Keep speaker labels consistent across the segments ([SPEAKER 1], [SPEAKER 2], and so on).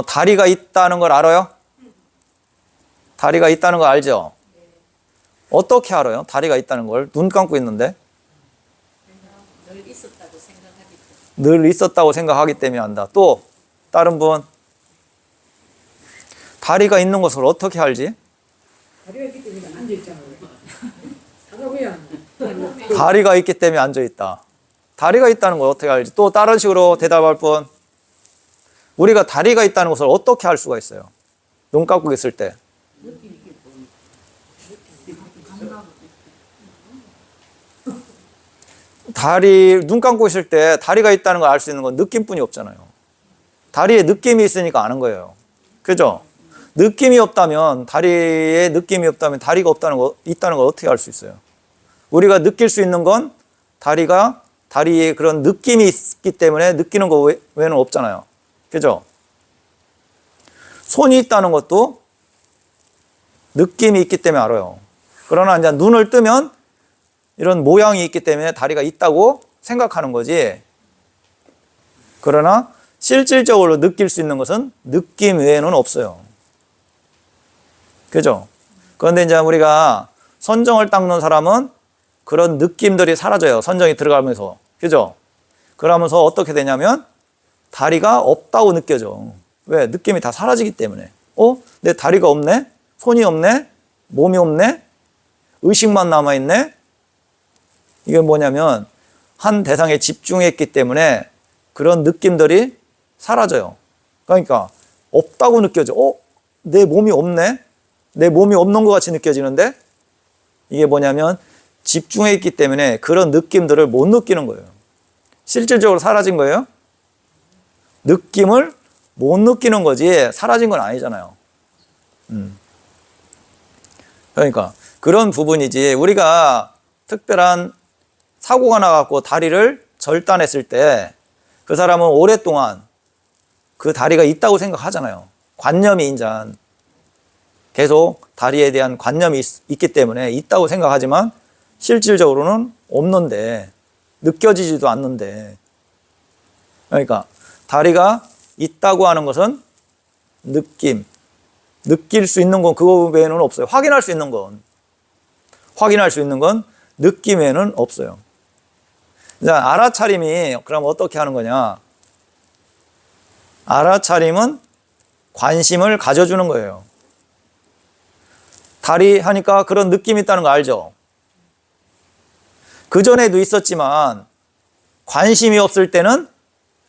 [SPEAKER 1] 다리가 있다는 걸 알아요? 다리가 있다는 거 알죠? 어떻게 알아요? 다리가 있다는 걸. 눈 감고 있는데.
[SPEAKER 2] 늘 있었다고 생각하기 때문에.
[SPEAKER 1] 늘 있었다고 생각하기 때문에 안다. 또 다른 분. 다리가 있는 것을 어떻게 알지?
[SPEAKER 3] 다리가 있기 때문에 앉아있잖아요. 다가고야.
[SPEAKER 1] 다리가 있기 때문에 앉아있다. 다리가 있다는 걸 어떻게 알지? 또 다른 식으로 대답할 분. 우리가 다리가 있다는 것을 어떻게 알 수가 있어요? 눈 감고 있을 때. 눈 감고 있을 때 다리가 있다는 걸 알 수 있는 건 느낌뿐이 없잖아요. 다리에 느낌이 있으니까 아는 거예요. 그죠? 느낌이 없다면, 다리에 느낌이 없다면 다리가 있다는 걸 어떻게 알 수 있어요? 우리가 느낄 수 있는 건 다리에 그런 느낌이 있기 때문에 느끼는 거 외에는 없잖아요. 그죠? 손이 있다는 것도 느낌이 있기 때문에 알아요. 그러나 이제 눈을 뜨면 이런 모양이 있기 때문에 다리가 있다고 생각하는 거지. 그러나 실질적으로 느낄 수 있는 것은 느낌 외에는 없어요. 그죠? 그런데 이제 우리가 선정을 닦는 사람은 그런 느낌들이 사라져요. 선정이 들어가면서. 그죠? 그러면서 어떻게 되냐면 다리가 없다고 느껴져. 왜? 느낌이 다 사라지기 때문에. 내 다리가 없네? 손이 없네? 몸이 없네? 의식만 남아있네? 이게 뭐냐면 한 대상에 집중했기 때문에 그런 느낌들이 사라져요. 그러니까 없다고 느껴져. 내 몸이 없네? 내 몸이 없는 것 같이 느껴지는데 이게 뭐냐면 집중해 있기 때문에 그런 느낌들을 못 느끼는 거예요. 실질적으로 사라진 거예요? 느낌을 못 느끼는 거지 사라진 건 아니잖아요. 그러니까 그런 부분이지. 우리가 특별한 사고가 나갖고 다리를 절단했을 때 그 사람은 오랫동안 그 다리가 있다고 생각하잖아요. 관념이 인자 계속 다리에 대한 관념이 있기 때문에 있다고 생각하지만 실질적으로는 없는데 느껴지지도 않는데, 그러니까 다리가 있다고 하는 것은 느낄 수 있는 건 그거 외에는 없어요. 확인할 수 있는 건 느낌 외에는 없어요. 자, 알아차림이 그럼 어떻게 하는 거냐? 알아차림은 관심을 가져주는 거예요. 다리 하니까 그런 느낌이 있다는 거 알죠? 그전에도 있었지만 관심이 없을 때는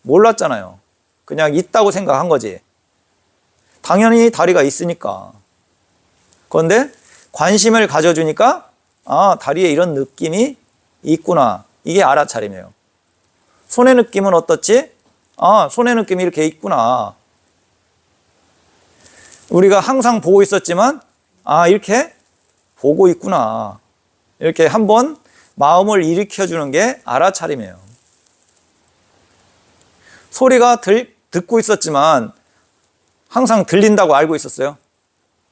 [SPEAKER 1] 몰랐잖아요. 그냥 있다고 생각한 거지. 당연히 다리가 있으니까. 그런데 관심을 가져주니까 다리에 이런 느낌이 있구나. 이게 알아차림이에요. 손의 느낌은 어떻지? 손의 느낌이 이렇게 있구나. 우리가 항상 보고 있었지만 이렇게 보고 있구나. 이렇게 한번 마음을 일으켜주는 게 알아차림이에요. 소리가 듣고 있었지만 항상 들린다고 알고 있었어요.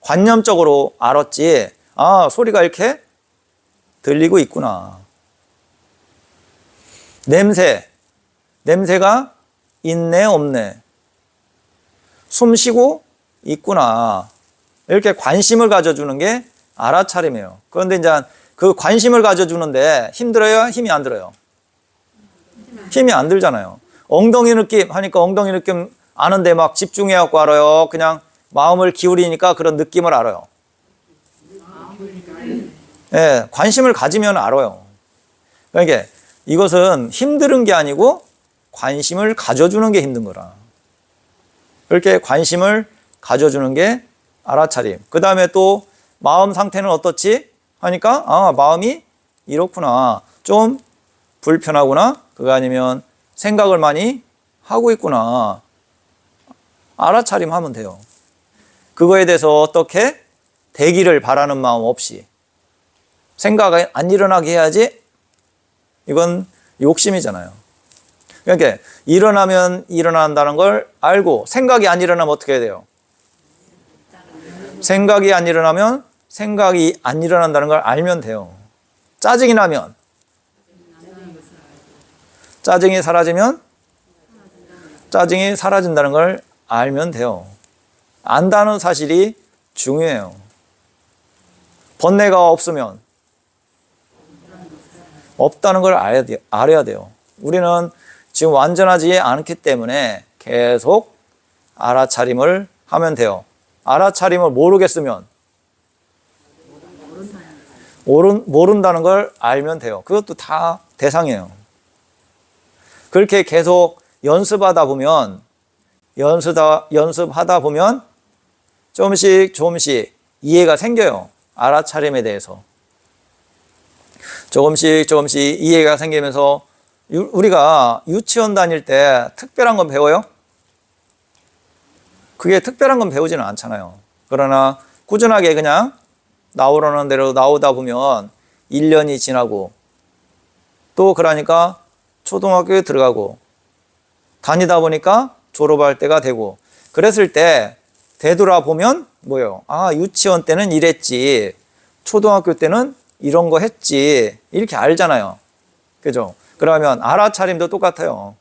[SPEAKER 1] 관념적으로 알았지. 소리가 이렇게 들리고 있구나. 냄새가 있네 없네. 숨 쉬고 있구나. 이렇게 관심을 가져주는 게 알아차림이에요. 그런데 이제 그 관심을 가져주는데 힘들어요? 힘이 안 들어요? 힘이 안 들잖아요. 엉덩이 느낌 하니까 엉덩이 느낌 아는데 막 집중해갖고 알아요? 그냥 마음을 기울이니까 그런 느낌을 알아요? 예, 관심을 가지면 알아요. 그러니까 이것은 힘든 게 아니고 관심을 가져주는 게 힘든 거라. 그렇게 관심을 가져주는 게 알아차림. 그 다음에 또 마음 상태는 어떻지? 하니까 마음이 이렇구나. 좀 불편하구나. 그거 아니면 생각을 많이 하고 있구나. 알아차림 하면 돼요. 그거에 대해서 어떻게 되기를 바라는 마음 없이 생각이 안 일어나게 해야지. 이건 욕심이잖아요. 그러니까 일어나면 일어난다는 걸 알고 생각이 안 일어나면 어떻게 해야 돼요? 생각이 안 일어나면 생각이 안 일어난다는 걸 알면 돼요. 짜증이 나면 짜증이 사라지면 짜증이 사라진다는 걸 알면 돼요. 안다는 사실이 중요해요. 번뇌가 없으면 없다는 걸 알아야 돼요. 우리는 지금 완전하지 않기 때문에 계속 알아차림을 하면 돼요. 알아차림을 모르겠으면 모른다는 걸 알면 돼요. 그것도 다 대상이에요. 그렇게 계속 연습하다 보면 조금씩 이해가 생겨요. 알아차림에 대해서. 조금씩 이해가 생기면서 우리가 유치원 다닐 때 특별한 건 배워요? 그게 특별한 건 배우지는 않잖아요. 그러나 꾸준하게 그냥 나오라는 대로 나오다 보면 1년이 지나고 또 그러니까 초등학교에 들어가고 다니다 보니까 졸업할 때가 되고 그랬을 때 되돌아보면 뭐예요? 아, 유치원 때는 이랬지. 초등학교 때는 이런 거 했지. 이렇게 알잖아요. 그죠? 그러면 알아차림도 똑같아요.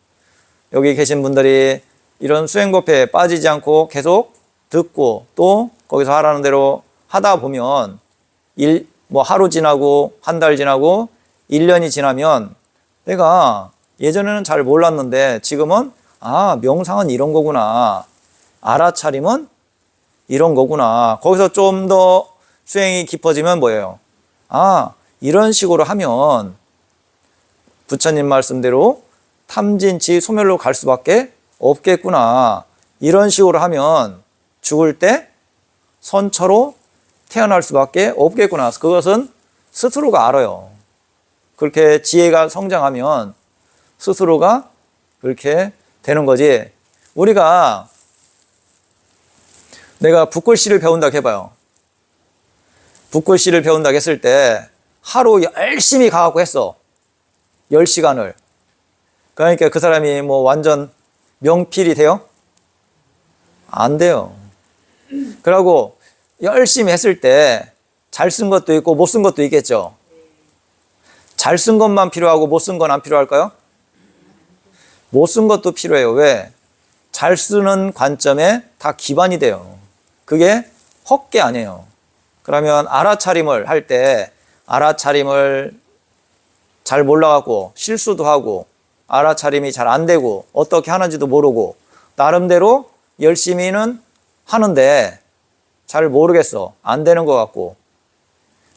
[SPEAKER 1] 여기 계신 분들이 이런 수행법에 빠지지 않고 계속 듣고 또 거기서 하라는 대로 하다 보면 하루 지나고 한 달 지나고 1년이 지나면 내가 예전에는 잘 몰랐는데 지금은 아, 명상은 이런 거구나. 알아차림은 이런 거구나. 거기서 좀 더 수행이 깊어지면 뭐예요? 아, 이런 식으로 하면 부처님 말씀대로 탐진치 소멸로 갈 수밖에 없겠구나. 이런 식으로 하면 죽을 때 선처로 태어날 수밖에 없겠구나. 그것은 스스로가 알아요. 그렇게 지혜가 성장하면 스스로가 그렇게 되는 거지. 내가 붓글씨를 배운다고 해봐요. 붓글씨를 배운다고 했을 때 하루 열심히 가갖고 했어. 10시간을. 그러니까 그 사람이 뭐 완전 명필이 돼요? 안 돼요. 그러고 열심히 했을 때 잘 쓴 것도 있고 못 쓴 것도 있겠죠. 잘 쓴 것만 필요하고 못 쓴 건 안 필요할까요? 못 쓴 것도 필요해요. 왜? 잘 쓰는 관점에 다 기반이 돼요. 그게 헛개 아니에요. 그러면 알아차림을 할 때 알아차림을 잘 몰라갖고 실수도 하고 알아차림이 잘 안 되고 어떻게 하는지도 모르고 나름대로 열심히는 하는데 잘 모르겠어. 안 되는 것 같고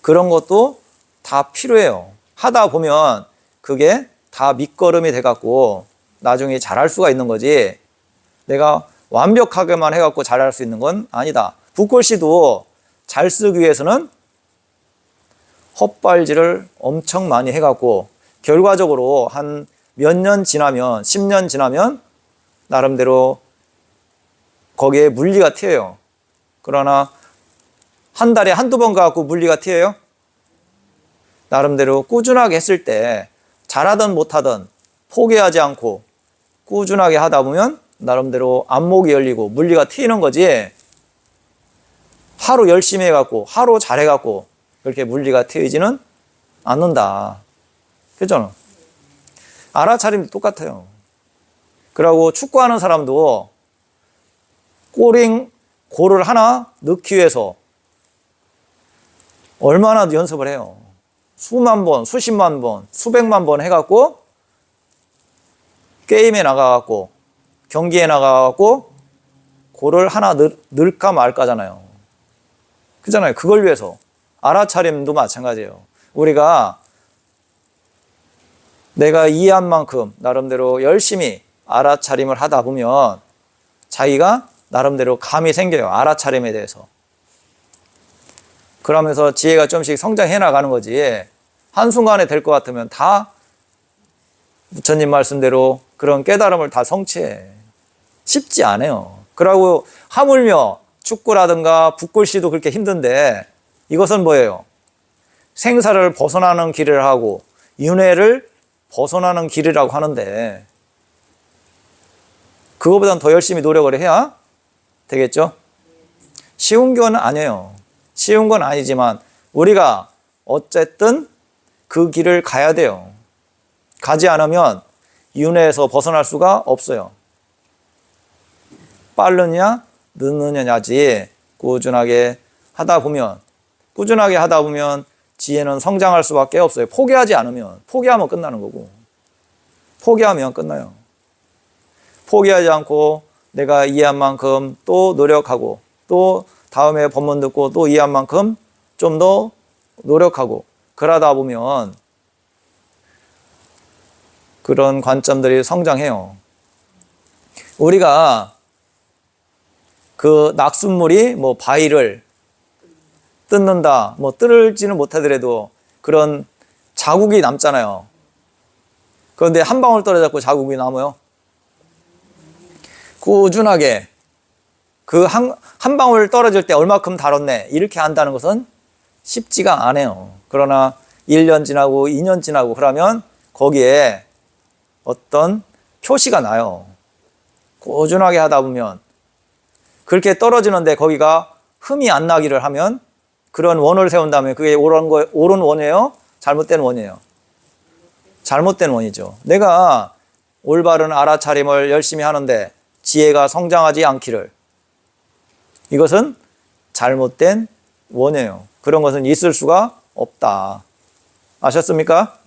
[SPEAKER 1] 그런 것도 다 필요해요. 하다 보면 그게 다 밑거름이 돼갖고 나중에 잘할 수가 있는 거지 내가 완벽하게만 해갖고 잘할 수 있는 건 아니다. 붓글씨도 잘 쓰기 위해서는 헛발질을 엄청 많이 해갖고 결과적으로 한 몇 년 지나면 10년 지나면 나름대로 거기에 물리가 튀어요. 그러나 한 달에 한두 번 가갖고 물리가 튀어요? 나름대로 꾸준하게 했을 때 잘하든 못하든 포기하지 않고 꾸준하게 하다 보면 나름대로 안목이 열리고 물리가 튀는 거지 하루 열심히 해갖고 하루 잘해갖고 그렇게 물리가 튀지는 않는다. 그죠? 알아차림도 똑같아요. 그리고 축구하는 사람도 골을 하나 넣기 위해서 얼마나 연습을 해요. 수만 번, 수십만 번, 수백만 번 해갖고 게임에 나가갖고 경기에 나가갖고 골을 하나 넣을까 말까잖아요. 그잖아요. 그걸 위해서. 알아차림도 마찬가지예요. 우리가 내가 이해한 만큼 나름대로 열심히 알아차림을 하다 보면 자기가 나름대로 감이 생겨요. 알아차림에 대해서. 그러면서 지혜가 좀씩 성장해 나가는 거지 한순간에 될 것 같으면 다 부처님 말씀대로 그런 깨달음을 다 성취해. 쉽지 않아요. 그러고 하물며 축구라든가 붓글씨도 그렇게 힘든데 이것은 뭐예요? 생사를 벗어나는 길을 하고 윤회를 벗어나는 길이라고 하는데 그거보단 더 열심히 노력을 해야 되겠죠? 쉬운 건 아니에요. 쉬운 건 아니지만 우리가 어쨌든 그 길을 가야 돼요. 가지 않으면 윤회에서 벗어날 수가 없어요. 빠르냐 늦느냐지. 꾸준하게 하다 보면 지혜는 성장할 수밖에 없어요. 포기하면 끝나는 거고. 포기하면 끝나요. 포기하지 않고 내가 이해한 만큼 또 노력하고, 또 다음에 법문 듣고 또 이해한 만큼 좀 더 노력하고, 그러다 보면 그런 관점들이 성장해요. 우리가 그 낙숫물이 뭐 바위를 뜯는다, 뭐 뜯을지는 못하더라도 그런 자국이 남잖아요. 그런데 한 방울 떨어졌고 자국이 남아요. 꾸준하게 그 한 방울 떨어질 때 얼마큼 다뤘네 이렇게 한다는 것은 쉽지가 않아요. 그러나 1년 지나고 2년 지나고 그러면 거기에 어떤 표시가 나요. 꾸준하게 하다 보면 그렇게 떨어지는데 거기가 흠이 안 나기를 하면, 그런 원을 세운 다음에 그게 옳은 원이에요? 잘못된 원이에요? 잘못된 원이죠. 내가 올바른 알아차림을 열심히 하는데 지혜가 성장하지 않기를, 이것은 잘못된 원이에요. 그런 것은 있을 수가 없다. 아셨습니까?